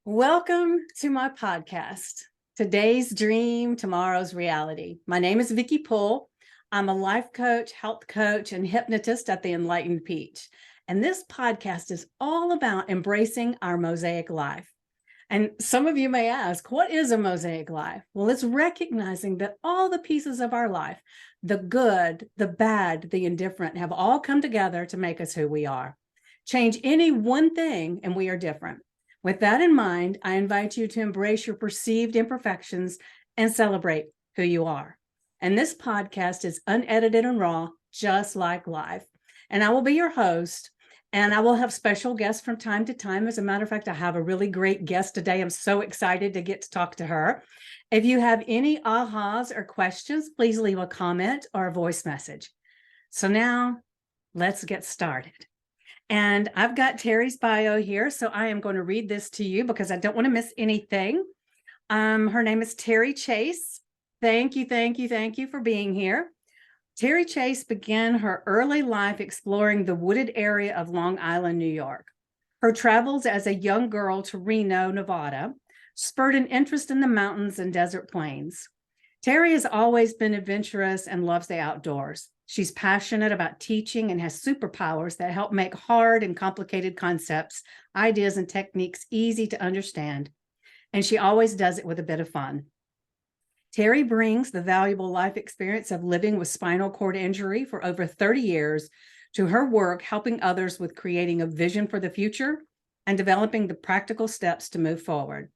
Welcome to my podcast, Today's Dream, Tomorrow's Reality. My name is Vicki Poole. I'm a life coach, health coach, and hypnotist at the Enlightened Peach. And this podcast is all about embracing our mosaic life. And some of you may ask, what is a mosaic life? Well, it's recognizing that all the pieces of our life, the good, the bad, the indifferent, have all come together to make us who we are. Change any one thing and we are different. With that in mind, I invite you to embrace your perceived imperfections and celebrate who you are. And this podcast is unedited and raw, just like life. And I will be your host, and I will have special guests from time to time. As a matter of fact, I have a really great guest today. I'm so excited to get to talk to her. If you have any ahas or questions, please leave a comment or a voice message. So now let's get started. And I've got Terri's bio here, so I am going to read this to you because I don't want to miss anything. Her name is Terri Chase. Thank you for being here. Terri Chase began her early life exploring the wooded area of Long Island, New York. Her travels as a young girl to Reno, Nevada, spurred an interest in the mountains and desert plains. Terri has always been adventurous and loves the outdoors. She's passionate about teaching and has superpowers that help make hard and complicated concepts, ideas, and techniques easy to understand. And she always does it with a bit of fun. Terri brings the valuable life experience of living with spinal cord injury for over 30 years to her work helping others with creating a vision for the future and developing the practical steps to move forward.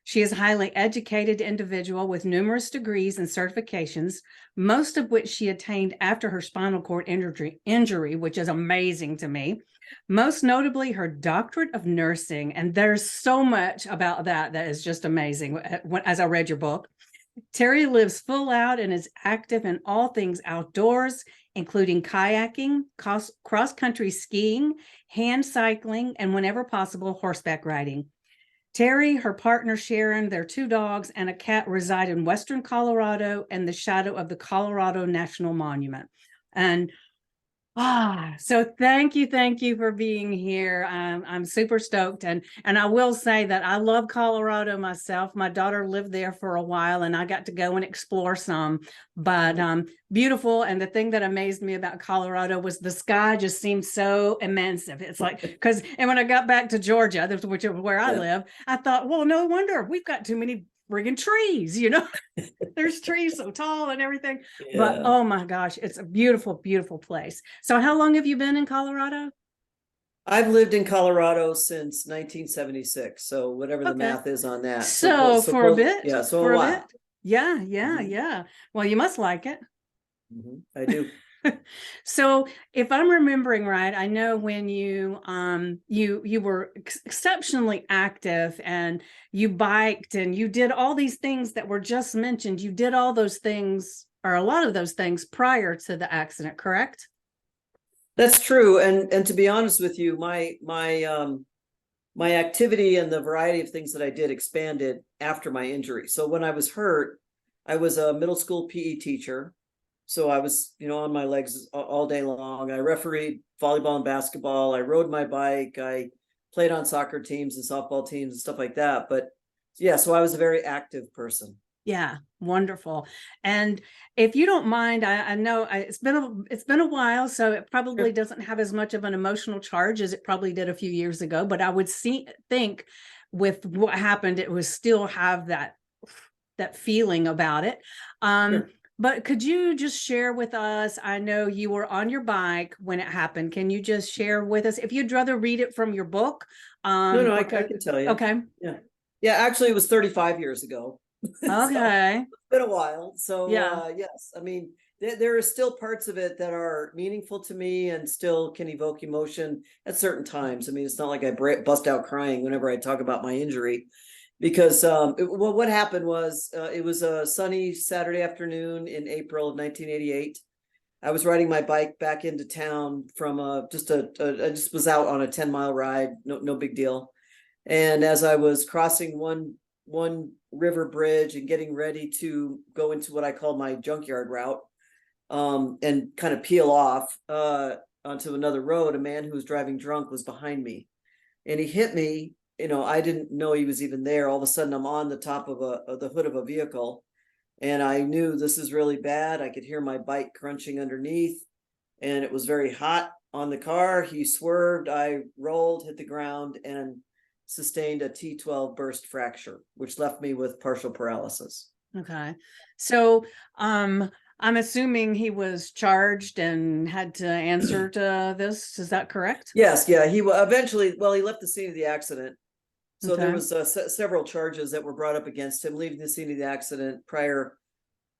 She is a highly educated individual with numerous degrees and certifications, most of which she attained after her spinal cord injury, which is amazing to me. Most notably, her doctorate of nursing. And there's so much about that is just amazing as I read your book. Terri lives full out and is active in all things outdoors, including kayaking, cross-country skiing, hand cycling, and whenever possible, horseback riding. Terri, her partner Sharon, their two dogs, and a cat reside in Western Colorado and the shadow of the Colorado National Monument. And so thank you for being here. I'm super stoked. And I will say that I love Colorado myself. My daughter lived there for a while and I got to go and explore some, but beautiful. And the thing that amazed me about Colorado was the sky just seemed so immense. It's like, and when I got back to Georgia, which is where I live, I thought, well, no wonder we've got too many friggin' trees, there's trees so tall and everything. But oh my gosh, it's a beautiful place. So how long have you been in Colorado? I've lived in Colorado since 1976, so whatever the math is on that. So for a bit. Yeah, so a while. Yeah. Well, you must like it. I do. So if I'm remembering right, I know when you were exceptionally active and you biked and you did all these things that were just mentioned. You did all those things, or a lot of those things, prior to the accident, correct? That's true. And to be honest with you, my activity and the variety of things that I did expanded after my injury. So when I was hurt, I was a middle school PE teacher. So I was, on my legs all day long. I refereed volleyball and basketball. I rode my bike. I played on soccer teams and softball teams and stuff like that. But yeah, so I was a very active person. Yeah, wonderful. And if you don't mind, I know it's been a while, so it probably doesn't have as much of an emotional charge as it probably did a few years ago. But I would think with what happened, it would still have that feeling about it. Sure. But could you just share with us, I know you were on your bike when it happened. Can you just share with us, if you'd rather read it from your book? No, I can tell you. Okay. Yeah, actually it was 35 years ago. Okay. It's been a while. So yes, I mean, there are still parts of it that are meaningful to me and still can evoke emotion at certain times. I mean, it's not like I bust out crying whenever I talk about my injury. Because what happened was it was a sunny Saturday afternoon in April of 1988. I was riding my bike back into town from I just was out on a 10-mile ride, no big deal. And as I was crossing one river bridge and getting ready to go into what I call my junkyard route, and kind of peel off onto another road, a man who was driving drunk was behind me, and he hit me I didn't know he was even there. All of a sudden I'm on the top of the hood of a vehicle, and I knew this is really bad. I could hear my bike crunching underneath, and it was very hot on the car. He swerved, I rolled, hit the ground, and sustained a T12 burst fracture, which left me with partial paralysis. Okay. So, I'm assuming he was charged and had to answer to this. Is that correct? Yes. Yeah. He eventually, he left the scene of the accident. So Okay. there was several charges that were brought up against him: leaving the scene of the accident, prior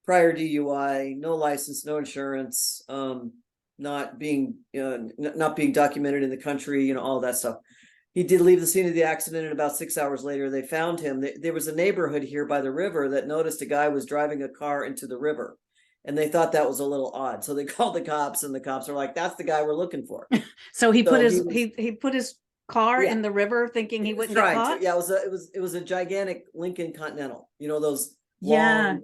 DUI, no license, no insurance, not being documented in the country, all that stuff. He did leave the scene of the accident, and about 6 hours later, they found him. There was a neighborhood here by the river that noticed a guy was driving a car into the river, and they thought that was a little odd. So they called the cops, and the cops are like, "That's the guy we're looking for." So he put his car in the river, thinking he wouldn't get caught. Yeah, it was a gigantic Lincoln Continental. Those long,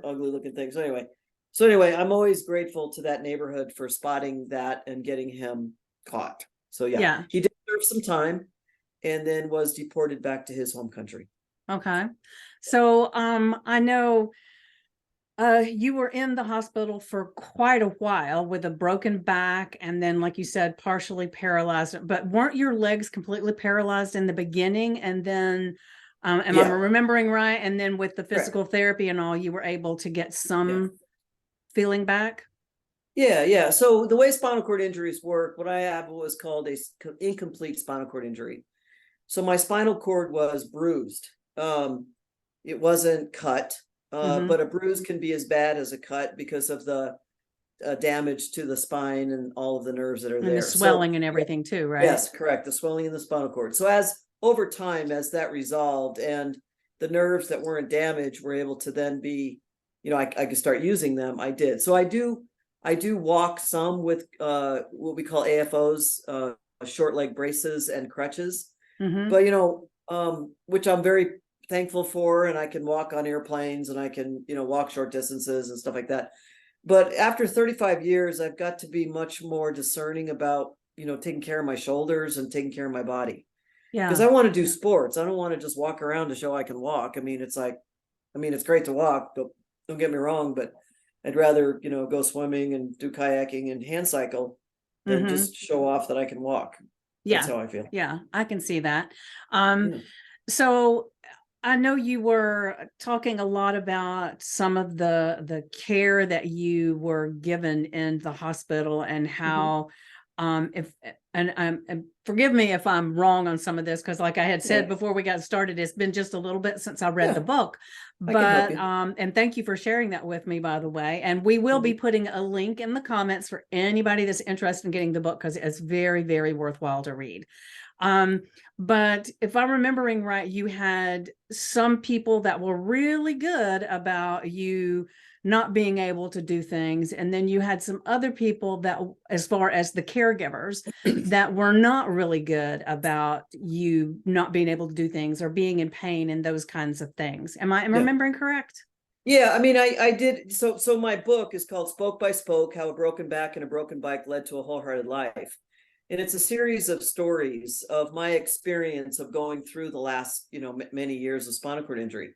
ugly looking things. So anyway, I'm always grateful to that neighborhood for spotting that and getting him caught. So yeah. He did serve some time, and then was deported back to his home country. Okay. So I know you were in the hospital for quite a while with a broken back, and then, like you said, partially paralyzed. But weren't your legs completely paralyzed in the beginning? And then, am I remembering right? And then with the physical therapy and all, you were able to get some feeling back? Yeah. So the way spinal cord injuries work, what I have was called a incomplete spinal cord injury. So my spinal cord was bruised. It wasn't cut, but a bruise can be as bad as a cut because of the damage to the spine and all of the nerves that are there. And the swelling and everything too, right? Yes, correct. The swelling in the spinal cord. So as over time, as that resolved and the nerves that weren't damaged were able to then be, I could start using them. I did. So I do walk some with what we call AFOs, short leg braces and crutches. But which I'm very thankful for, and I can walk on airplanes, and I can walk short distances and stuff like that. But after 35 years, I've got to be much more discerning about taking care of my shoulders and taking care of my body. Yeah, because I want to do sports. I don't want to just walk around to show I can walk. It's great to walk, don't get me wrong, but I'd rather, go swimming and do kayaking and hand cycle than just show off that I can walk. That's how I feel. Yeah, I can see that. So I know you were talking a lot about some of the care that you were given in the hospital, and how and forgive me if I'm wrong on some of this, because like I had said before we got started, it's been just a little bit since I read the book. But and thank you for sharing that with me, by the way. And we will be putting a link in the comments for anybody that's interested in getting the book, because it's very, very worthwhile to read. But if I'm remembering right, you had some people that were really good about you not being able to do things, and then you had some other people that, as far as the caregivers, that were not really good about you not being able to do things or being in pain and those kinds of things. Am I remembering correct? Yeah, I did. So my book is called Spoke by Spoke: How a Broken Back and a Broken Bike Led to a Wholehearted Life. And it's a series of stories of my experience of going through the last, many years of spinal cord injury.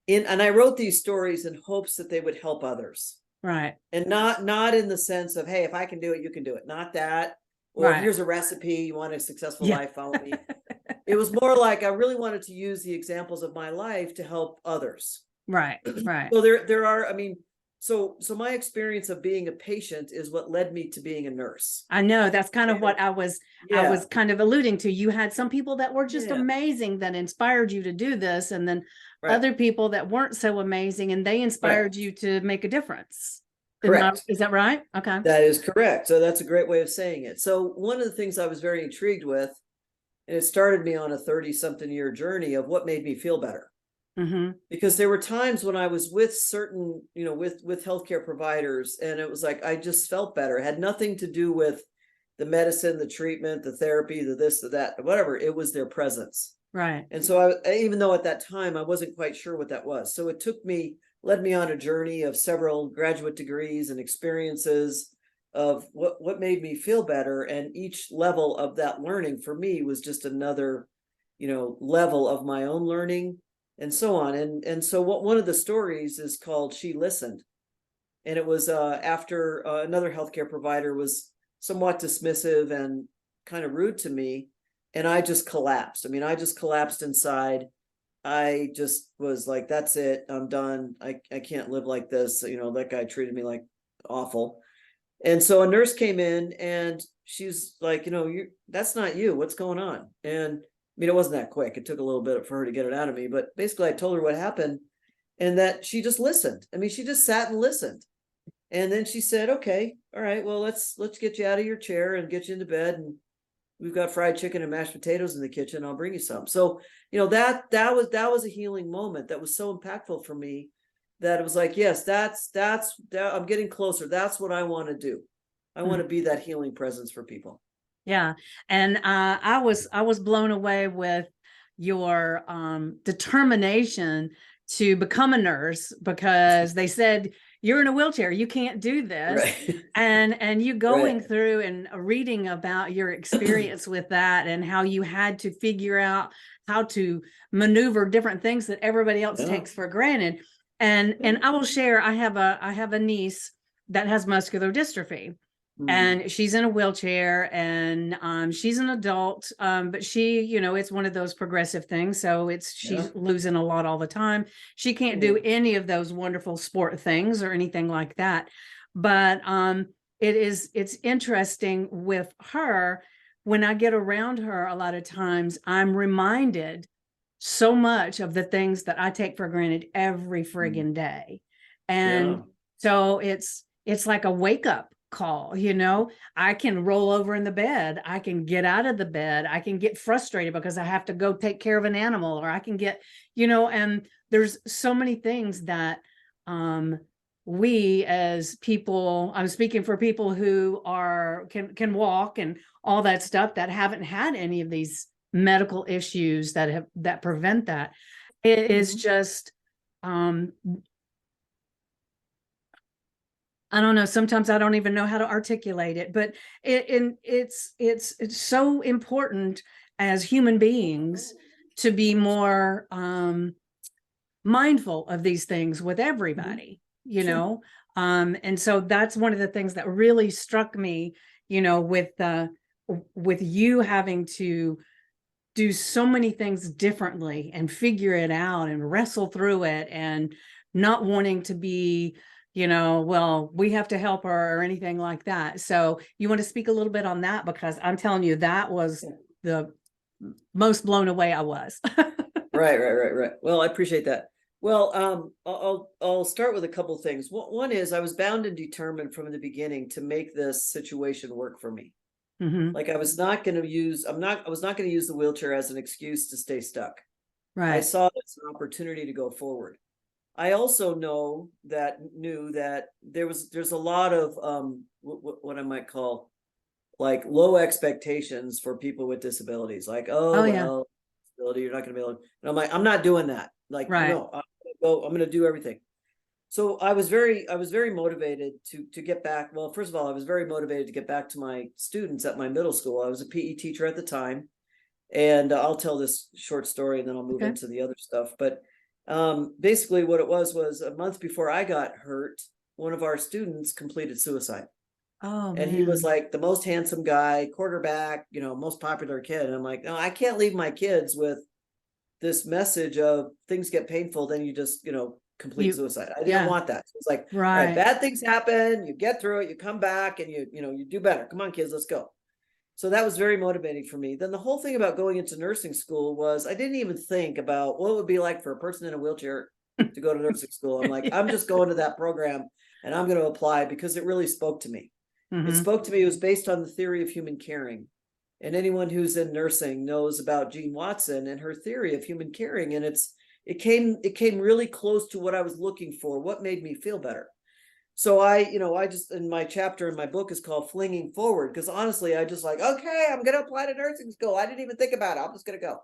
And I wrote these stories in hopes that they would help others. Right. And not in the sense of, hey, if I can do it, you can do it. Not that. Or here's a recipe. You want a successful life, follow me. It was more like I really wanted to use the examples of my life to help others. Right. So there are, so my experience of being a patient is what led me to being a nurse. I know, that's kind of what I was kind of alluding to. You had some people that were just amazing that inspired you to do this, and then other people that weren't so amazing, and they inspired you to make a difference. Correct. Is that right? Okay. That is correct. So that's a great way of saying it. So one of the things I was very intrigued with, and it started me on a 30-something year journey of what made me feel better. Because there were times when I was with certain, with healthcare providers, and it was like I just felt better. It had nothing to do with the medicine, the treatment, the therapy, the this, the that, whatever. It was their presence. Right. And so even though at that time I wasn't quite sure what that was, so it led me on a journey of several graduate degrees and experiences of what made me feel better. And each level of that learning for me was just another level of my own learning and so on. And so one of the stories is called She Listened. And it was after another healthcare provider was somewhat dismissive and kind of rude to me. And I just collapsed. I mean, I just collapsed inside. I just was like, that's it. I'm done. I can't live like this. That guy treated me like awful. And so a nurse came in and she's like, that's not you. What's going on? And I mean, it wasn't that quick. It took a little bit for her to get it out of me. But basically, I told her what happened and that she just listened. I mean, she just sat and listened. And then she said, okay, all right, well, let's get you out of your chair and get you into bed. And we've got fried chicken and mashed potatoes in the kitchen. I'll bring you some. So, that was a healing moment that was so impactful for me that it was like, yes, that's I'm getting closer. That's what I want to do. I want to be that healing presence for people. Yeah. And I was blown away with your determination to become a nurse, because they said, you're in a wheelchair, you can't do this. Right. And you going through and reading about your experience with that and how you had to figure out how to maneuver different things that everybody else takes for granted. And I will share, I have a niece that has muscular dystrophy. And she's in a wheelchair, and she's an adult, but she, it's one of those progressive things. So she's losing a lot all the time. She can't do any of those wonderful sport things or anything like that. But it's interesting with her. When I get around her, a lot of times I'm reminded so much of the things that I take for granted every friggin' day. And so it's like a wake up call. I can roll over in the bed, I can get out of the bed, I can get frustrated because I have to go take care of an animal, or I can get, and there's so many things that we as people, I'm speaking for people who can walk and all that stuff, that haven't had any of these medical issues that prevent that. It is just I don't know. Sometimes I don't even know how to articulate it, but it's so important as human beings to be more mindful of these things with everybody, and so that's one of the things that really struck me, with you having to do so many things differently and figure it out and wrestle through it, and not wanting to be, well, we have to help her or anything like that. So you want to speak a little bit on that? Because I'm telling you, that was the most blown away I was. Right. Well, I appreciate that. Well, I'll start with a couple things. One is I was bound and determined from the beginning to make this situation work for me. Like I was not going to use the wheelchair as an excuse to stay stuck. Right. I saw it as an opportunity to go forward. I also knew that there's a lot of what I might call like low expectations for people with disabilities. Like, disability, you're not going to be able to. And I'm like, I'm not doing that. Like, no, I'm going to do everything. So I was very motivated to get back. Well, first of all, I was very motivated to get back to my students at my middle school. I was a PE teacher at the time, and I'll tell this short story and then I'll move into the other stuff. But basically what it was a month before I got hurt, one of our students completed suicide. And he was like the most handsome guy, quarterback, most popular kid. And I'm like, no, I can't leave my kids with this message of things get painful, then you just, complete suicide. I didn't want that. So it's like, all right, bad things happen, you get through it, you come back and you do better. Come on, kids, let's go. So that was very motivating for me. Then the whole thing about going into nursing school was I didn't even think about what it would be like for a person in a wheelchair to go to nursing school. I'm like, I'm just going to that program and I'm going to apply because it really spoke to me. It spoke to me. It was based on the theory of human caring. And anyone who's in nursing knows about Jean Watson and her theory of human caring. And it came really close to what I was looking for, what made me feel better. So I just, in my chapter in my book is called Flinging Forward, because honestly, I just like, okay, I'm going to apply to nursing school. I didn't even think about it. I'm just going to go.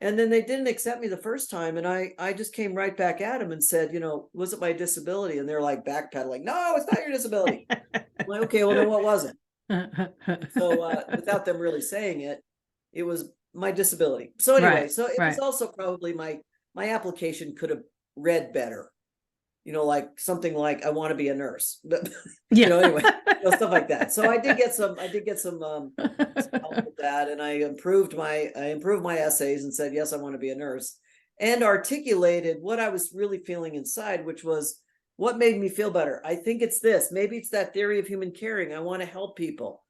And then they didn't accept me the first time. And I just came right back at them and said, was it my disability? And they're like backpedaling. No, it's not your disability. I'm like, okay, well, then what was it? So without them really saying it, it was my disability. So anyway, Right, so it was right. also probably my application could have read better, like something like I want to be a nurse, but Yeah. anyway, stuff like that. So I did get some help with that, and I improved my essays and said, yes, I want to be a nurse, and articulated what I was really feeling inside, which was what made me feel better. I think it's this, maybe it's that theory of human caring. I want to help people.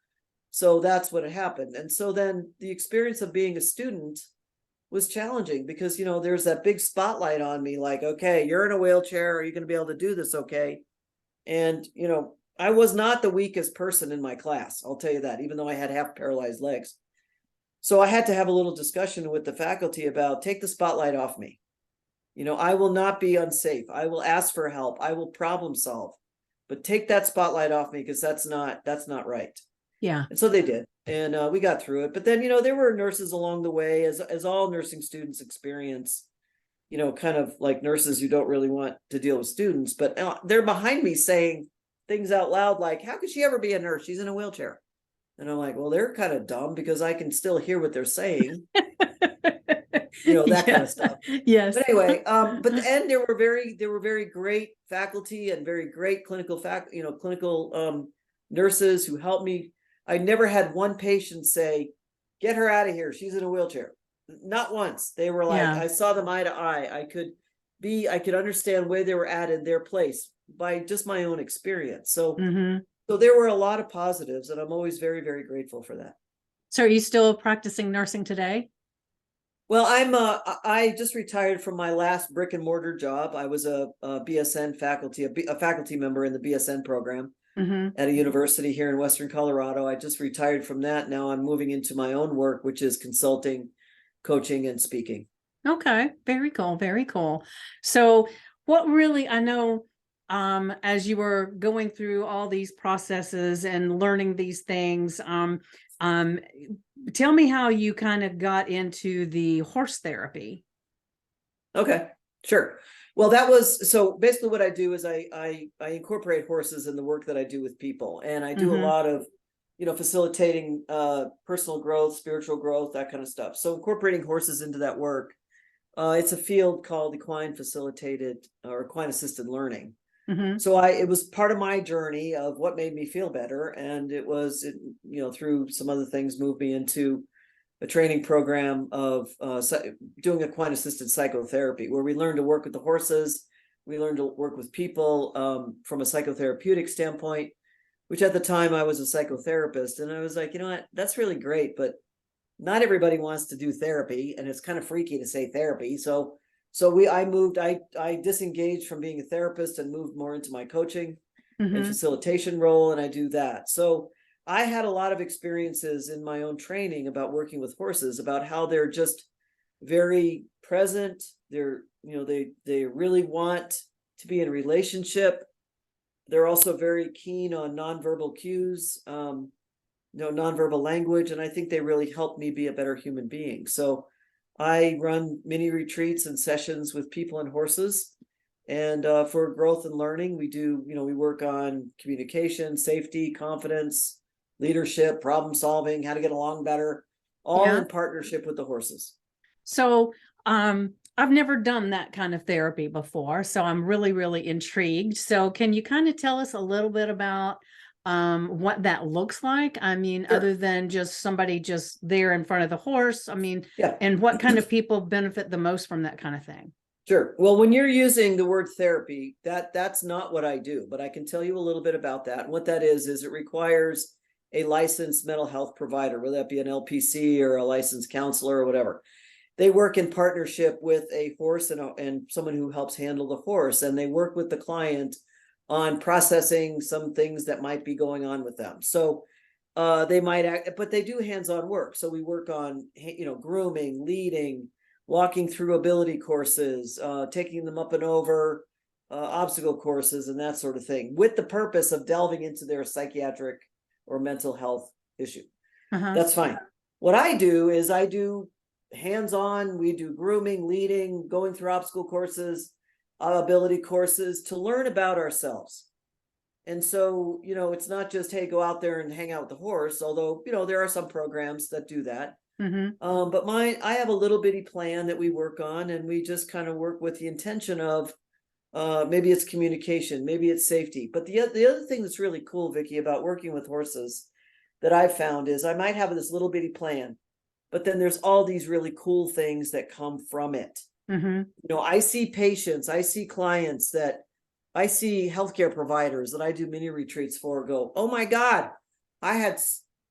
So that's what happened. And so then the experience of being a student was challenging because, there's that big spotlight on me, like, okay, you're in a wheelchair. Are you going to be able to do this? Okay. And, I was not the weakest person in my class. I'll tell you that, even though I had half paralyzed legs. So I had to have a little discussion with the faculty about take the spotlight off me. I will not be unsafe. I will ask for help. I will problem solve, but take that spotlight off me because that's not right. Yeah. And so they did. And we got through it. But then, there were nurses along the way, as all nursing students experience, kind of like nurses who don't really want to deal with students, but they're behind me saying things out loud like, how could she ever be a nurse? She's in a wheelchair. And I'm like, well, they're kind of dumb because I can still hear what they're saying. That kind of stuff. Yes. But anyway, but then there were very great faculty and very great clinical nurses who helped me. I never had one patient say, get her out of here, she's in a wheelchair. Not once. They were like, I saw them eye to eye. I could understand where they were at in their place by just my own experience. So so there were a lot of positives, and I'm always very, very grateful for that. So are you still practicing nursing today? Well, I just retired from my last brick and mortar job. I was a BSN faculty, a faculty member in the BSN program at a university here in Western Colorado. I just retired from that. Now I'm moving into my own work, which is consulting, coaching, and speaking. Okay. Very cool. Very cool. So what really, I know, as you were going through all these processes and learning these things, tell me how you kind of got into the horse therapy. Okay, sure. Well, that was, so basically what I do is I incorporate horses in the work that I do with people. And I do a lot of, facilitating personal growth, spiritual growth, that kind of stuff. So incorporating horses into that work, it's a field called equine-facilitated or equine-assisted learning. So it was part of my journey of what made me feel better. And it through some other things, moved me into a training program of doing equine-assisted psychotherapy, where we learn to work with the horses. We learn to work with people from a psychotherapeutic standpoint, which at the time I was a psychotherapist. And I was like, what, that's really great, but not everybody wants to do therapy. And it's kind of freaky to say therapy. So I disengaged from being a therapist and moved more into my coaching and facilitation role. And I do that. So I had a lot of experiences in my own training about working with horses, about how they're just very present. They're, they really want to be in a relationship. They're also very keen on nonverbal cues, nonverbal language. And I think they really helped me be a better human being. So I run mini retreats and sessions with people and horses. And for growth and learning, we work on communication, safety, confidence, leadership, problem solving, how to get along better, all in partnership with the horses. So I've never done that kind of therapy before, so I'm really, really intrigued. So can you kind of tell us a little bit about what that looks like? I mean, other than just somebody just there in front of the horse, I mean, and what kind of people benefit the most from that kind of thing? Sure. Well, when you're using the word therapy, that's not what I do, but I can tell you a little bit about that. And what that is it requires a licensed mental health provider, whether that be an LPC or a licensed counselor or whatever. They work in partnership with a horse and someone who helps handle the horse, and they work with the client on processing some things that might be going on with them. So they might act, but they do hands-on work. So we work on, grooming, leading, walking through ability courses, taking them up and over obstacle courses and that sort of thing, with the purpose of delving into their psychiatric or mental health issue. That's fine. What I do is I do hands-on, we do grooming, leading, going through obstacle courses, ability courses to learn about ourselves. And so, it's not just, hey, go out there and hang out with the horse, although, there are some programs that do that. But I have a little bitty plan that we work on, and we just kind of work with the intention of maybe it's communication, maybe it's safety. But the other thing that's really cool, Vicki, about working with horses that I've found is I might have this little bitty plan, but then there's all these really cool things that come from it. You know, I see patients, I see clients that I see healthcare providers that I do mini retreats for go, oh my God, I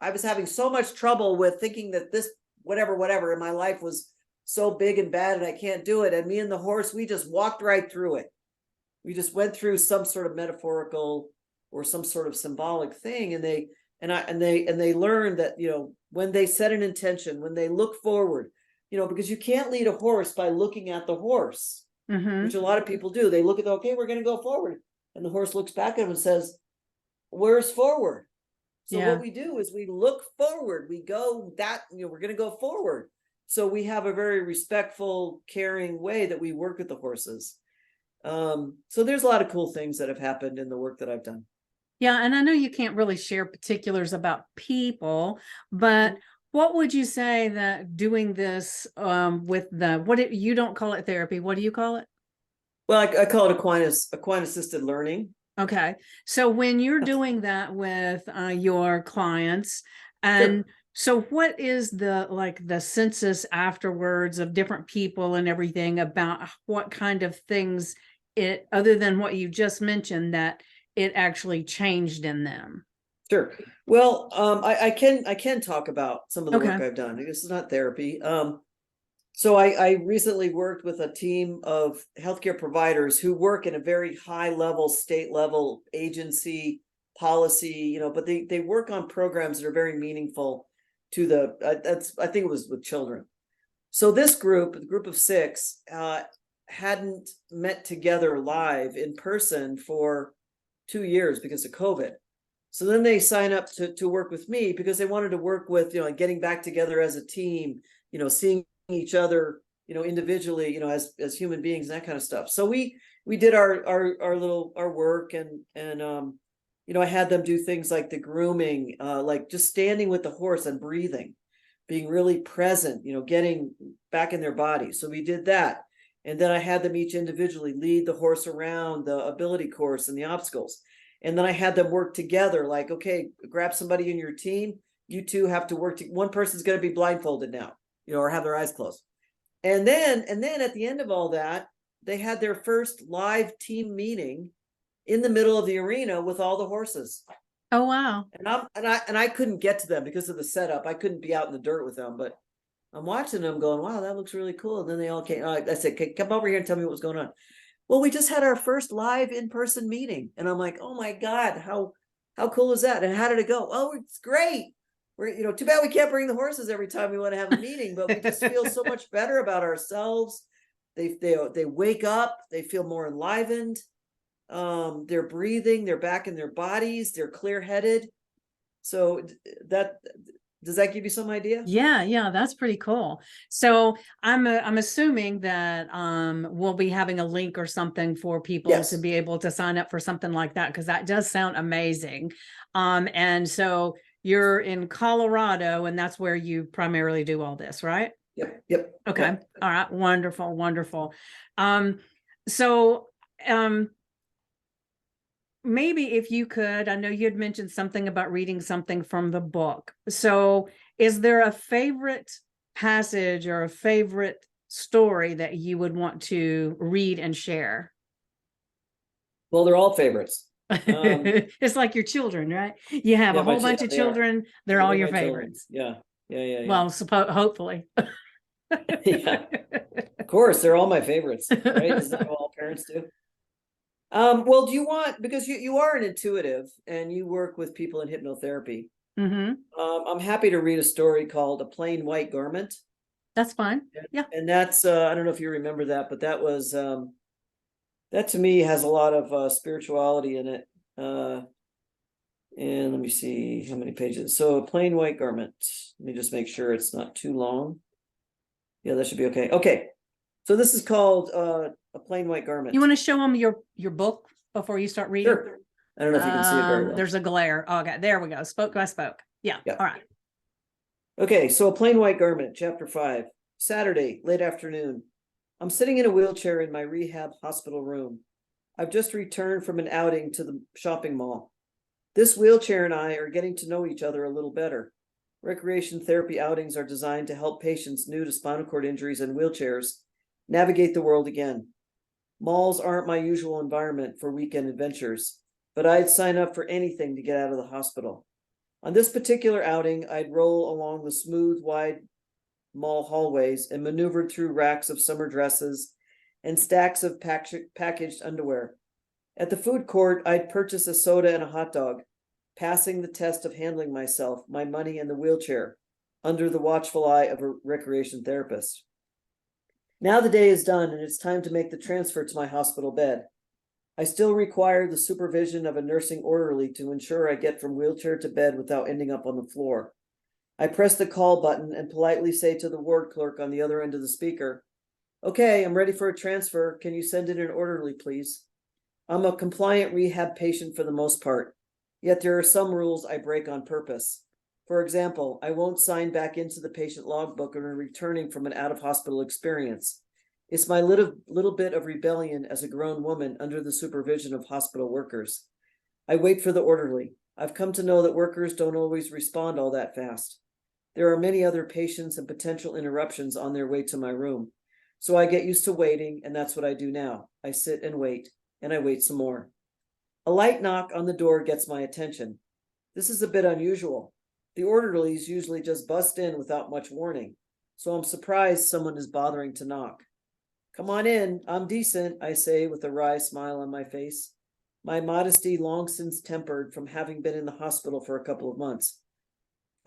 was having so much trouble with thinking that this whatever in my life was so big and bad and I can't do it. And me and the horse, we just walked right through it. We just went through some sort of metaphorical or some sort of symbolic thing. And they learned that, you know, when they set an intention, when they look forward, you know, because you can't lead a horse by looking at the horse, which a lot of people do. They look at, okay, we're going to go forward. And the horse looks back at him and says, where's forward? So what we do is we look forward. We go that, you know, we're going to go forward. So we have a very respectful, caring way that we work with the horses. So there's a lot of cool things that have happened in the work that I've done. Yeah. And I know you can't really share particulars about people, but what would you say that doing this with you don't call it therapy. What do you call it? Well, I call it equine-assisted learning. Okay. So when you're doing that with your clients, and so what is the census afterwards of different people and everything about what kind of things other than what you just mentioned, that it actually changed in them? Sure. Well, I can talk about some of the work I've done. This is not therapy. So I recently worked with a team of healthcare providers who work in a very high level, state level agency policy, you know, but they work on programs that are very meaningful to I think it was with children. So this group, the group of 6, hadn't met together live in person for 2 years because of COVID. So then they sign up to work with me because they wanted to work with, you know, getting back together as a team, you know, seeing each other, you know, individually, you know, as human beings, that kind of stuff. So we did our work and you know, I had them do things like the grooming, like just standing with the horse and breathing, being really present, you know, getting back in their body. So we did that. And then I had them each individually lead the horse around the ability course and the obstacles. And then I had them work together, like, okay, grab somebody in your team. You two have to work. One person's going to be blindfolded now, you know, or have their eyes closed. And then at the end of all that, they had their first live team meeting in the middle of the arena with all the horses. Oh, wow. And I couldn't get to them because of the setup. I couldn't be out in the dirt with them, but I'm watching them going, wow, that looks really cool. And then they all came. I said, okay, come over here and tell me what was going on. Well, we just had our first live in-person meeting. And I'm like, oh my God, how cool is that? And how did it go? Oh, it's great. We're, you know, too bad we can't bring the horses every time we want to have a meeting, but we just feel so much better about ourselves. They wake up, they feel more enlivened. They're breathing, they're back in their bodies, they're clear-headed. So does that give you some idea? Yeah, that's pretty cool. So I'm assuming that we'll be having a link or something for people to be able to sign up for something like that, because that does sound amazing. And so you're in Colorado, and that's where you primarily do all this, right? Yep. Okay. Yep. All right. Wonderful. So maybe if you could, I know you'd mentioned something about reading something from the book. So is there a favorite passage or a favorite story that you would want to read and share? Well, they're all favorites. It's like your children, right? You have a whole bunch of children. They're all your favorites. Yeah. Well, hopefully. Yeah. Of course, they're all my favorites, right? Isn't that what all parents do? Well, do you want, because you are an intuitive and you work with people in hypnotherapy. I'm happy to read a story called A Plain White Garment. That's fine. Yeah. And that's, I don't know if you remember that, but that was, that to me has a lot of spirituality in it. And let me see how many pages. So A Plain White Garment. Let me just make sure it's not too long. Yeah, that should be okay. Okay. So this is called A Plain White Garment. You want to show them your book before you start reading? Sure. I don't know if you can see it very well. There's a glare. Okay, there we go. Spoke by spoke. Yeah. All right. Okay, so a plain white garment, chapter 5, Saturday, late afternoon. I'm sitting in a wheelchair in my rehab hospital room. I've just returned from an outing to the shopping mall. This wheelchair and I are getting to know each other a little better. Recreation therapy outings are designed to help patients new to spinal cord injuries and wheelchairs navigate the world again. Malls aren't my usual environment for weekend adventures, but I'd sign up for anything to get out of the hospital. On this particular outing, I'd roll along the smooth, wide mall hallways and maneuvered through racks of summer dresses and stacks of packaged underwear. At the food court, I'd purchase a soda and a hot dog, passing the test of handling myself, my money, and the wheelchair under the watchful eye of a recreation therapist. Now the day is done and it's time to make the transfer to my hospital bed. I still require the supervision of a nursing orderly to ensure I get from wheelchair to bed without ending up on the floor. I press the call button and politely say to the ward clerk on the other end of the speaker, "Okay, I'm ready for a transfer. Can you send in an orderly, please?" I'm a compliant rehab patient for the most part, yet there are some rules I break on purpose. For example, I won't sign back into the patient logbook when returning from an out-of-hospital experience. It's my little bit of rebellion as a grown woman under the supervision of hospital workers. I wait for the orderly. I've come to know that workers don't always respond all that fast. There are many other patients and potential interruptions on their way to my room. So I get used to waiting, and that's what I do now. I sit and I wait some more. A light knock on the door gets my attention. This is a bit unusual. The orderlies usually just bust in without much warning, so I'm surprised someone is bothering to knock. "Come on in, I'm decent," I say with a wry smile on my face, my modesty long since tempered from having been in the hospital for a couple of months.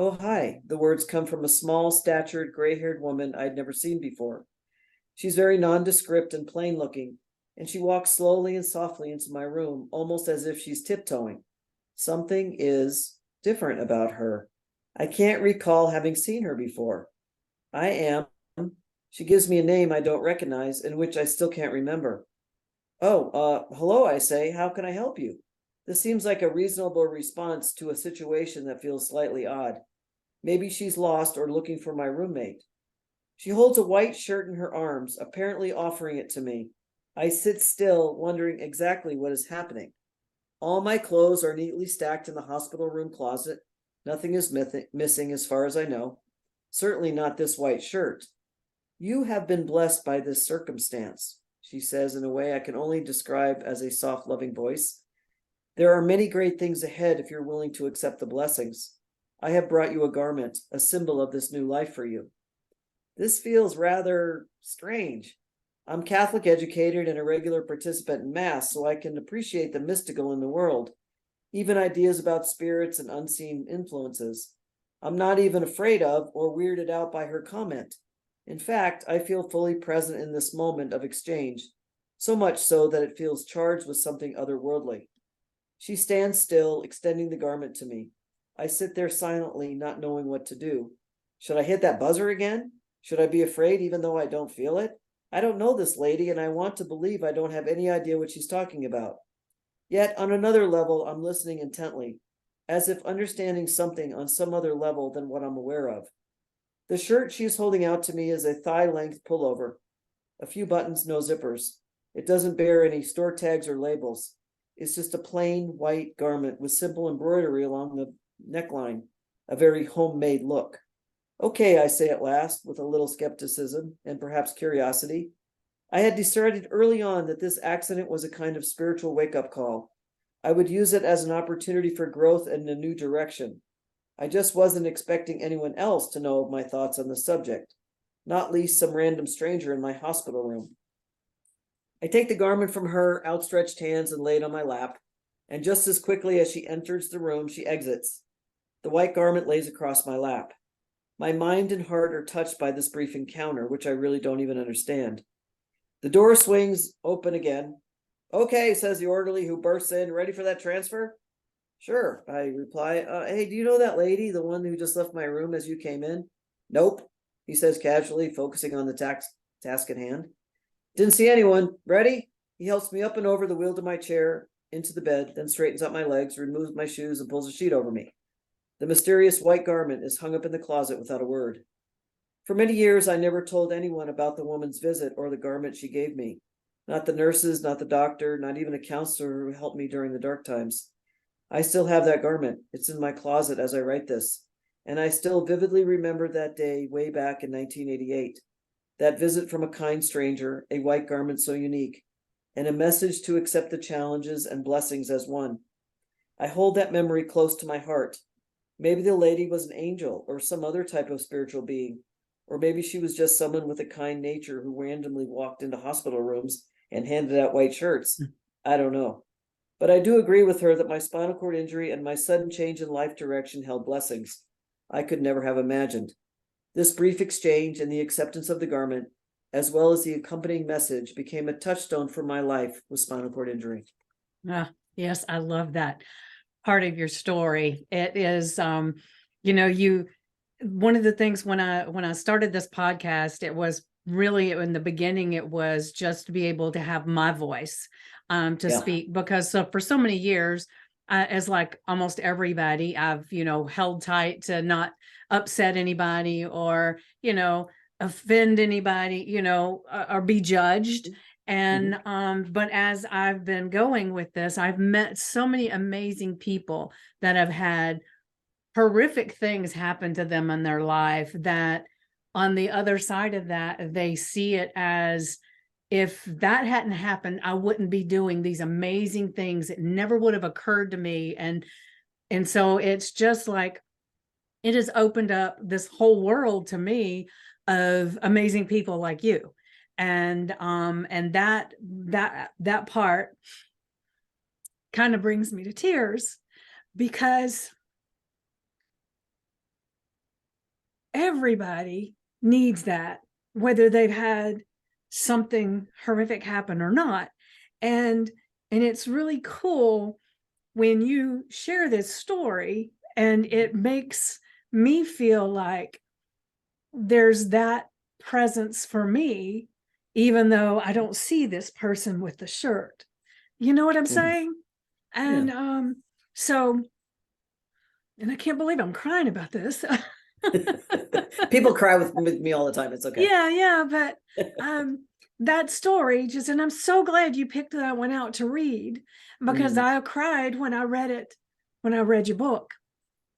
"Oh, hi." The words come from a small-statured, gray-haired woman I'd never seen before. She's very nondescript and plain-looking, and she walks slowly and softly into my room, almost as if she's tiptoeing. Something is different about her. I can't recall having seen her before. I am. She gives me a name I don't recognize and which I still can't remember. Hello, I say. How can I help you?" This seems like a reasonable response to a situation that feels slightly odd. Maybe she's lost or looking for my roommate. She holds a white shirt in her arms, apparently offering it to me. I sit still, wondering exactly what is happening. All my clothes are neatly stacked in the hospital room closet. Nothing is missing as far as I know. Certainly not this white shirt. "You have been blessed by this circumstance," she says in a way I can only describe as a soft, loving voice. "There are many great things ahead if you're willing to accept the blessings. I have brought you a garment, a symbol of this new life for you." This feels rather strange. I'm Catholic educated and a regular participant in Mass, so I can appreciate the mystical in the world, even ideas about spirits and unseen influences. I'm not even afraid of or weirded out by her comment. In fact, I feel fully present in this moment of exchange, so much so that it feels charged with something otherworldly. She stands still, extending the garment to me. I sit there silently, not knowing what to do. Should I hit that buzzer again? Should I be afraid even though I don't feel it? I don't know this lady, and I want to believe I don't have any idea what she's talking about. Yet, on another level, I'm listening intently, as if understanding something on some other level than what I'm aware of. The shirt she's holding out to me is a thigh-length pullover. A few buttons, no zippers. It doesn't bear any store tags or labels. It's just a plain white garment with simple embroidery along the neckline, a very homemade look. "Okay," I say at last, with a little skepticism and perhaps curiosity. I had decided early on that this accident was a kind of spiritual wake-up call. I would use it as an opportunity for growth and a new direction. I just wasn't expecting anyone else to know of my thoughts on the subject, not least some random stranger in my hospital room. I take the garment from her outstretched hands and lay it on my lap, and just as quickly as she enters the room, she exits. The white garment lays across my lap. My mind and heart are touched by this brief encounter, which I really don't even understand. The door swings open again. "Okay," says the orderly who bursts in. "Ready for that transfer?" "Sure," I reply. Hey, do you know that lady, the one who just left my room as you came in?" "Nope," he says casually, focusing on the task at hand. "Didn't see anyone. Ready?" He helps me up and over the wheel to my chair, into the bed, then straightens up my legs, removes my shoes, and pulls a sheet over me. The mysterious white garment is hung up in the closet without a word. For many years, I never told anyone about the woman's visit or the garment she gave me. Not the nurses, not the doctor, not even a counselor who helped me during the dark times. I still have that garment. It's in my closet as I write this. And I still vividly remember that day way back in 1988. That visit from a kind stranger, a white garment so unique, and a message to accept the challenges and blessings as one. I hold that memory close to my heart. Maybe the lady was an angel or some other type of spiritual being, or maybe she was just someone with a kind nature who randomly walked into hospital rooms and handed out white shirts. I don't know. But I do agree with her that my spinal cord injury and my sudden change in life direction held blessings I could never have imagined. This brief exchange and the acceptance of the garment, as well as the accompanying message, became a touchstone for my life with spinal cord injury. Yes, I love that part of your story. It is, one of the things when I started this podcast, it was really in the beginning, it was just to be able to have my voice to speak, because so for so many years, as like almost everybody, I've, held tight to not upset anybody or, offend anybody, or be judged. And, but as I've been going with this, I've met so many amazing people that have had horrific things happen to them in their life, that on the other side of that, they see it as, if that hadn't happened, I wouldn't be doing these amazing things. It never would have occurred to me. And so it's just like, it has opened up this whole world to me of amazing people like you. And that part kind of brings me to tears, because everybody needs that, whether they've had something horrific happen or not. And it's really cool when you share this story, and it makes me feel like there's that presence for me, even though I don't see this person with the shirt. You know what I'm saying? And so, and I can't believe I'm crying about this. People cry with me all the time. It's okay. Yeah, but that story just, and I'm so glad you picked that one out to read, because I cried when I read it, when I read your book.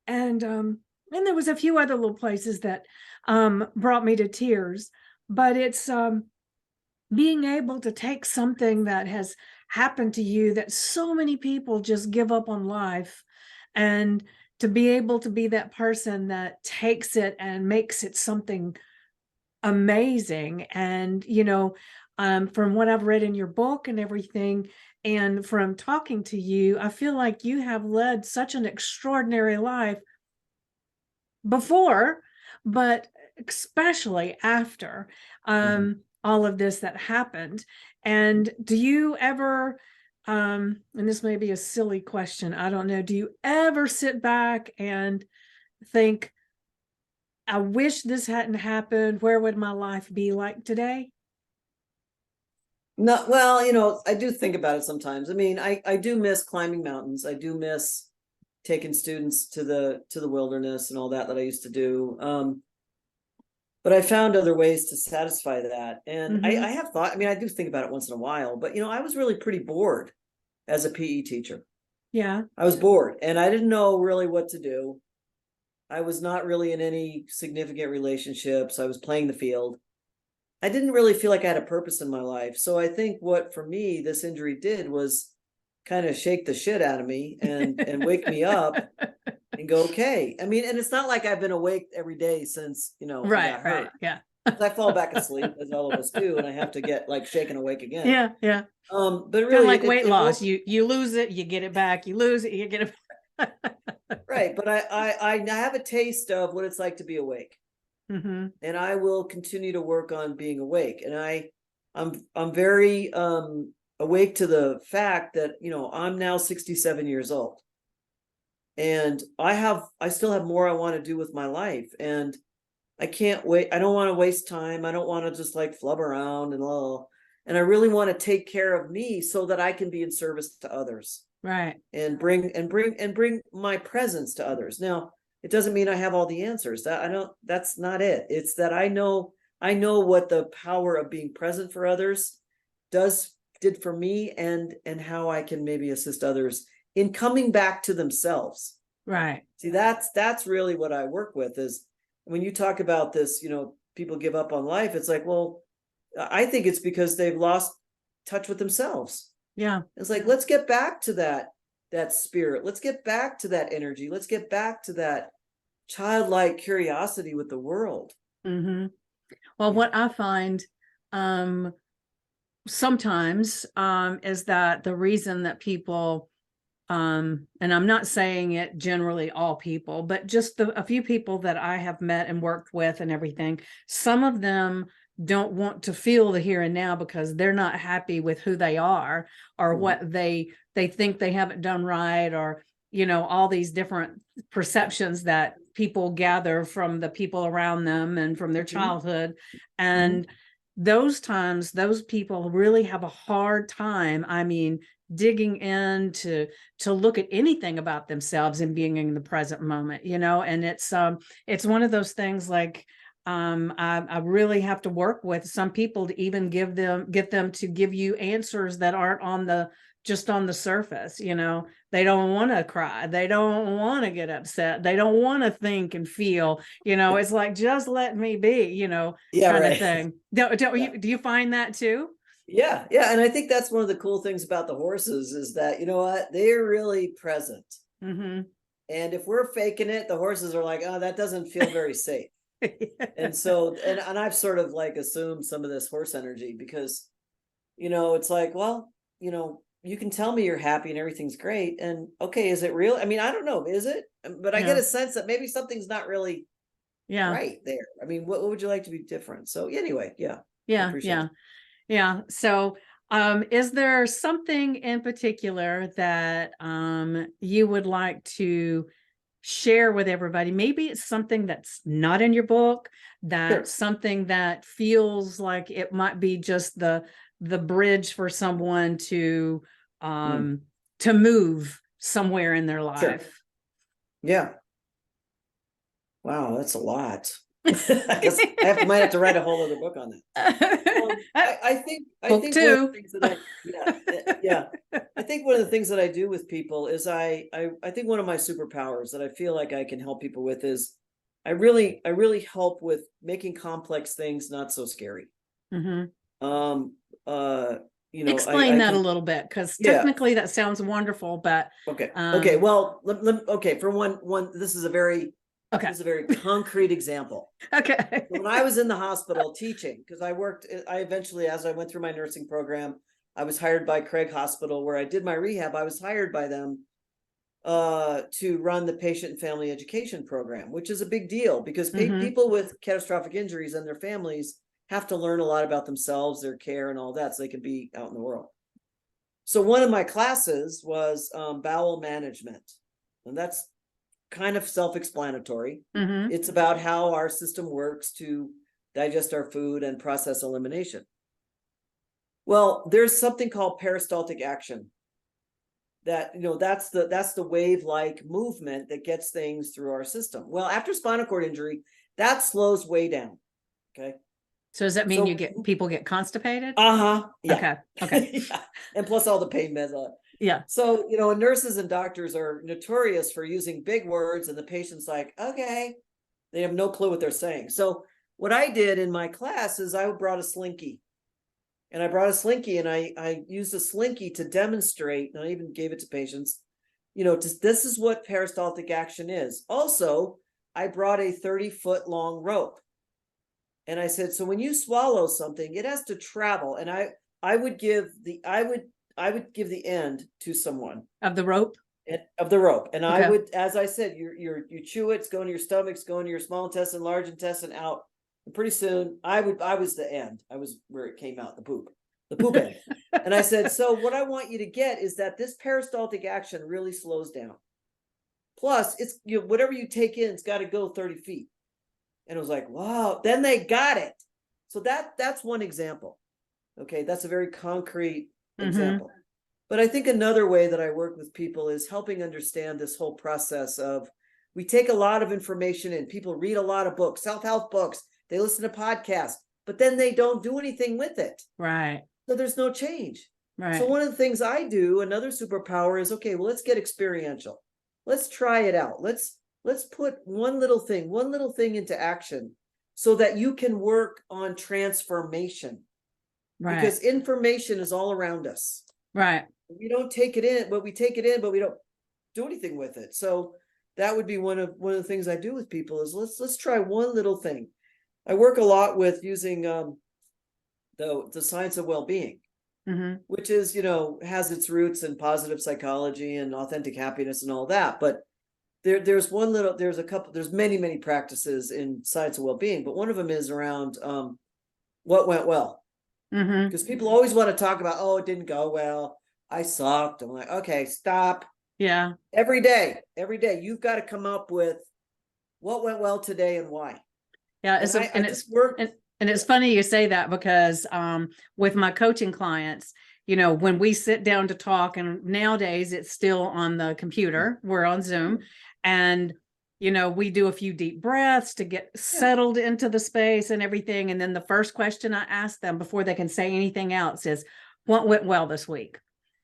And there was a few other little places that brought me to tears, but it's being able to take something that has happened to you, that so many people just give up on life, and to be able to be that person that takes it and makes it something amazing. And, from what I've read in your book and everything, and from talking to you, I feel like you have led such an extraordinary life before, but especially after all of this that happened. And do you ever, and this may be a silly question, I don't know, do you ever sit back and think, I wish this hadn't happened, where would my life be like today? No, well, I do think about it sometimes. I mean, I do miss climbing mountains. I do miss taking students to the wilderness and all that I used to do. But I found other ways to satisfy that. And I have thought, I mean, I do think about it once in a while, but I was really pretty bored as a PE teacher. Yeah. I was bored and I didn't know really what to do. I was not really in any significant relationships. I was playing the field. I didn't really feel like I had a purpose in my life. So I think what for me this injury did was kind of shake the shit out of me and wake me up and go, okay. I mean, and it's not like I've been awake every day since, I got hurt. Right. Yeah. I fall back asleep, as all of us do, and I have to get like shaken awake again. Yeah. But Kind really, of like weight loss. You lose it, you get it back. You lose it, you get it back. Right. But I have a taste of what it's like to be awake. And I will continue to work on being awake. And I'm very awake to the fact that, I'm now 67 years old. And I still have more I want to do with my life. And I can't wait. I don't want to waste time. I don't want to just like flub around and all. And I really want to take care of me so that I can be in service to others. Right. And bring my presence to others. Now, it doesn't mean I have all the answers. That's not it. It's that I know what the power of being present for others did for me, and how I can maybe assist others in coming back to themselves. Right. See, that's really what I work with. Is when you talk about this, people give up on life. It's like, well, I think it's because they've lost touch with themselves. Yeah. It's like, let's get back to that spirit. Let's get back to that energy. Let's get back to that childlike curiosity with the world. Mm-hmm. Well, what I find sometimes is that the reason that people, and I'm not saying it generally all people, but just a few people that I have met and worked with and everything, some of them don't want to feel the here and now because they're not happy with who they are, or what they think they haven't done right, or all these different perceptions that people gather from the people around them and from their childhood. And those times, those people really have a hard time, I mean, digging in to look at anything about themselves and being in the present moment, and it's one of those things like, I really have to work with some people to even get them to give you answers that aren't just on the surface. They don't want to cry, they don't want to get upset, they don't want to think and feel, it's like, just let me be, kind of thing. Do you find that too? Yeah. And I think that's one of the cool things about the horses is that, they're really present. And if we're faking it, the horses are like, oh, that doesn't feel very safe. And so, and I've sort of like assumed some of this horse energy because, it's like, well, you can tell me you're happy and everything's great. And okay, is it real? I mean, I don't know. Is it? But I get a sense that maybe something's not really right there. I mean, what would you like to be different? So anyway, yeah. Yeah. So, is there something in particular that you would like to share with everybody? Maybe it's something that's not in your book, that's something that feels like it might be just the bridge for someone to move somewhere in their life. Yeah. Wow, that's a lot. I guess might have to write a whole other book on that. I think one of the things that I think one of the things that I do with people is I think one of my superpowers that I feel like I can help people with is I really help with making complex things not so scary. Explain that a little bit, because technically that sounds wonderful, but okay. Well, for one, this is a very concrete example. Okay. When I was in the hospital teaching, because I eventually, as I went through my nursing program, I was hired by Craig Hospital where I did my rehab. I was hired by them to run the patient and family education program, which is a big deal because people with catastrophic injuries and their families have to learn a lot about themselves, their care, and all that, so they can be out in the world. So one of my classes was bowel management, and that's kind of self-explanatory. It's about how our system works to digest our food and process elimination. Well, there's something called peristaltic action that, that's the wave-like movement that gets things through our system. Well, after spinal cord injury, that slows way down. Okay. So does that mean people get constipated? Yeah. Okay. And plus all the pain meds. Yeah. So, nurses and doctors are notorious for using big words, and the patient's like, okay, they have no clue what they're saying. So what I did in my class is I brought a slinky. And I used a slinky to demonstrate, and I even gave it to patients, this is what peristaltic action is. Also, I brought a 30-foot long rope. And I said, so when you swallow something, it has to travel. And I would give the end to someone of the rope. And I would, as I said, you chew it, it's going to your stomach, it's going to your small intestine, large intestine, out. And pretty soon I was the end. I was where it came out, the poop end. And I said, so what I want you to get is that this peristaltic action really slows down. Plus it's, whatever you take in, it's got to go 30 feet. And it was like, wow, then they got it. So that's one example. Okay. That's a very concrete example. But I think another way that I work with people is helping understand this whole process of we take a lot of information in. People read a lot of books, self-help books. They listen to podcasts, but then they don't do anything with it. Right. So there's no change. Right. So one of the things I do, another superpower is, okay, well, let's get experiential. Let's try it out. Let's put one little thing into action so that you can work on transformation. Right. Because information is all around us. Right. We don't take it in, but we take it in, but we don't do anything with it. So that would be one of the things I do with people is let's try one little thing. I work a lot with using the science of well-being, which is, has its roots in positive psychology and authentic happiness and all that. But there's many practices in science of well-being, but one of them is around what went well. Because people always want to talk about, oh, it didn't go well, I sucked. I'm like, okay, stop. Yeah. Every day you've got to come up with what went well today and why. Yeah. And it's funny you say that, because with my coaching clients, when we sit down to talk, and nowadays it's still on the computer, we're on Zoom, and we do a few deep breaths to get settled into the space and everything. And then the first question I ask them before they can say anything else is, what went well this week?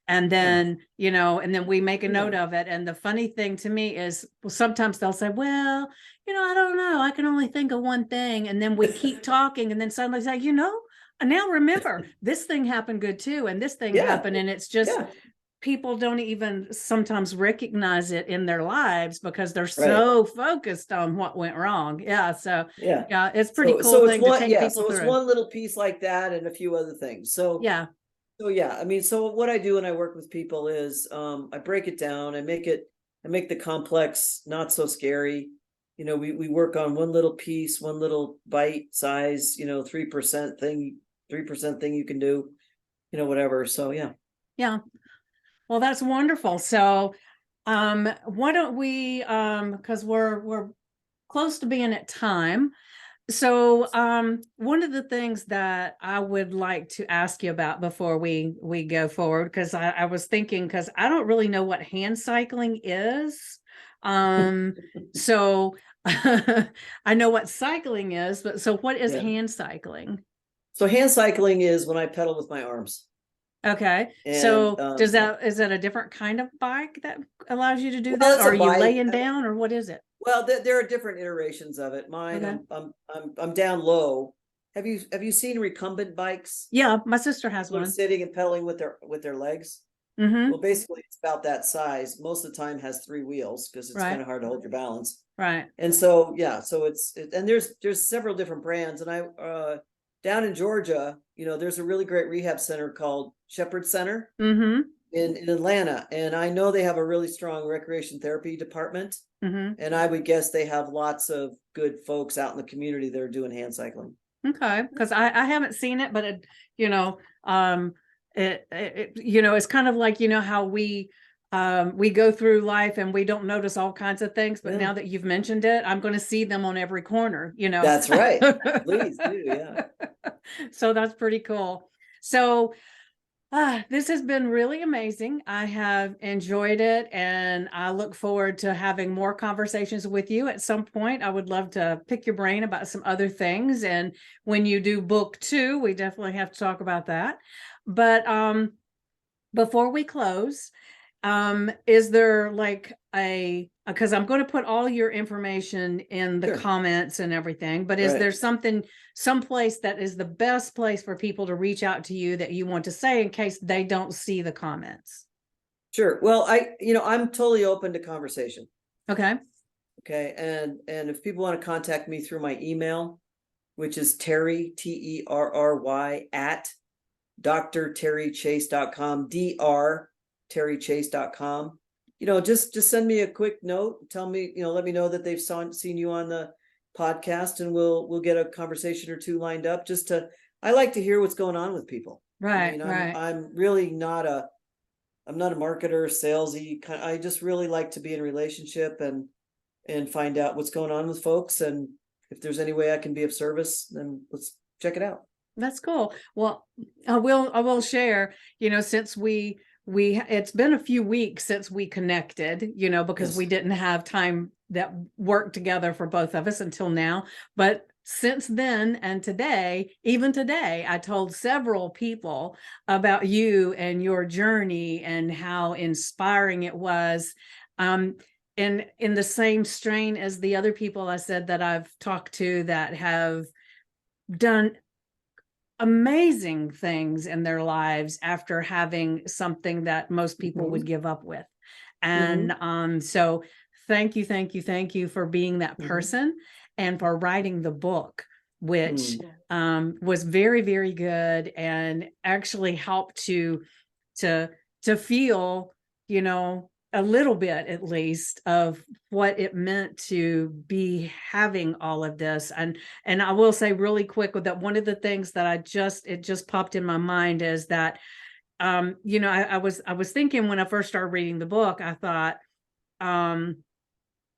And then, and then we make a note of it. And the funny thing to me is, well, sometimes they'll say, well, I don't know, I can only think of one thing. And then we keep talking, and then suddenly say, I now remember this thing happened good too. And this thing happened. And it's just, people don't even sometimes recognize it in their lives because they're so focused on what went wrong. Yeah. So it's pretty cool thing to take people through. It's one little piece like that and a few other things. So so what I do when I work with people is I break it down. I make the complex not so scary. We work on one little piece, one little bite size, 3% thing you can do, whatever. So yeah. Well, that's wonderful. So, why don't we, because we're close to being at time. So, one of the things that I would like to ask you about before we go forward, because I was thinking, because I don't really know what hand cycling is. So I know what cycling is, but so what is hand cycling? So hand cycling is when I pedal with my arms. Okay. So is that a different kind of bike that allows you to do that? Or are you laying down, or what is it? Well, there are different iterations of it. Mine, I'm down low. Have you seen recumbent bikes? Yeah, my sister has one. Sitting and pedaling with their legs. Well, basically it's about that size. Most of the time has 3 wheels because it's kind of hard to hold your balance. Right. And so and there's several different brands. And I down in Georgia, there's a really great rehab center called Shepherd Center in Atlanta. And I know they have a really strong recreation therapy department. And I would guess they have lots of good folks out in the community that are doing hand cycling. Okay. Because I haven't seen it, but it's kind of like, how we go through life and we don't notice all kinds of things, but now that you've mentioned it, I'm going to see them on every corner, That's right. Please do. Yeah. So that's pretty cool. So this has been really amazing. I have enjoyed it, and I look forward to having more conversations with you at some point. I would love to pick your brain about some other things. And when you do book 2, we definitely have to talk about that. But before we close, is there like because I'm going to put all your information in the comments and everything, but is there someplace that is the best place for people to reach out to you that you want to say in case they don't see the comments? Sure. Well, I'm totally open to conversation. Okay. And if people want to contact me through my email, which is Terri, TERRY at drterrichase.com, drterrichase.com. Just send me a quick note. Tell me, let me know that they've seen you on the podcast, and we'll get a conversation or two lined up. I like to hear what's going on with people. Right. I'm really not I'm not a marketer, salesy. I just really like to be in a relationship and find out what's going on with folks. And if there's any way I can be of service, then let's check it out. That's cool. Well, I will share, since we it's been a few weeks since we connected, you know, because we didn't have time that worked together for both of us until now. But since then and today, even today, I told several people about you and your journey and how inspiring it was. And in the same strain as the other people I said that I've talked to that have done amazing things in their lives after having something that most people would give up with. And so thank you for being that person and for writing the book, which was very, very good and actually helped to feel, you know, a little bit at least of what it meant to be having all of this. And I will say really quick that one of the things that it just popped in my mind is that, you know, I was thinking when I first started reading the book, I thought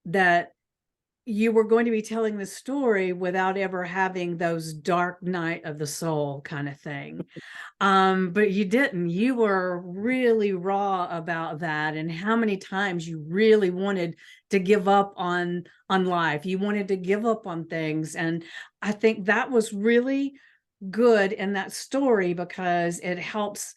that you were going to be telling the story without ever having those dark night of the soul kind of thing. But you didn't. You were really raw about that and how many times you really wanted to give up on life. You wanted to give up on things. And I think that was really good in that story because it helps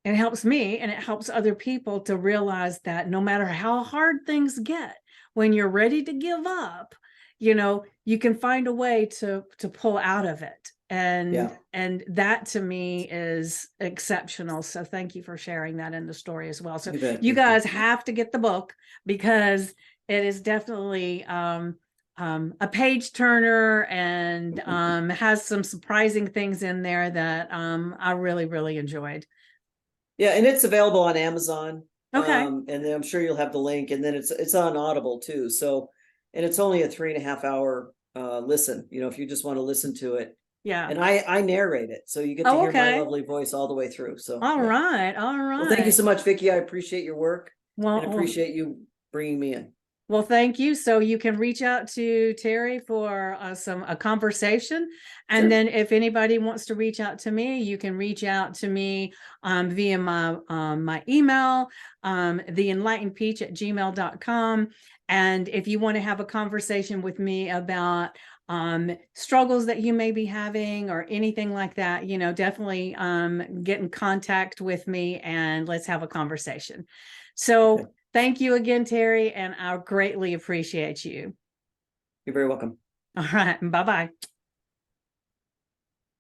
me and it helps other people to realize that no matter how hard things get, when you're ready to give up, you know, you can find a way to pull out of it. And that to me is exceptional. So thank you for sharing that in the story as well. So you guys have to get the book because it is definitely a page turner and has some surprising things in there that I really, really enjoyed. Yeah, and it's available on Amazon. Okay. And then I'm sure you'll have the link, and then it's on Audible too. So, and it's only a 3.5 hour listen, you know, if you just want to listen to it. Yeah. And I narrate it, so you get to hear my lovely voice all the way through. So all right. Well, thank you so much, Vicki. I appreciate your work and appreciate you bringing me in. Well, thank you. So you can reach out to Terri for a conversation. And then if anybody wants to reach out to me, you can reach out to me via my email, theenlightenedpeach@gmail.com. And if you want to have a conversation with me about struggles that you may be having or anything like that, you know, definitely get in contact with me and let's have a conversation. So thank you again, Terri, and I greatly appreciate you. You're very welcome. All right. Bye-bye.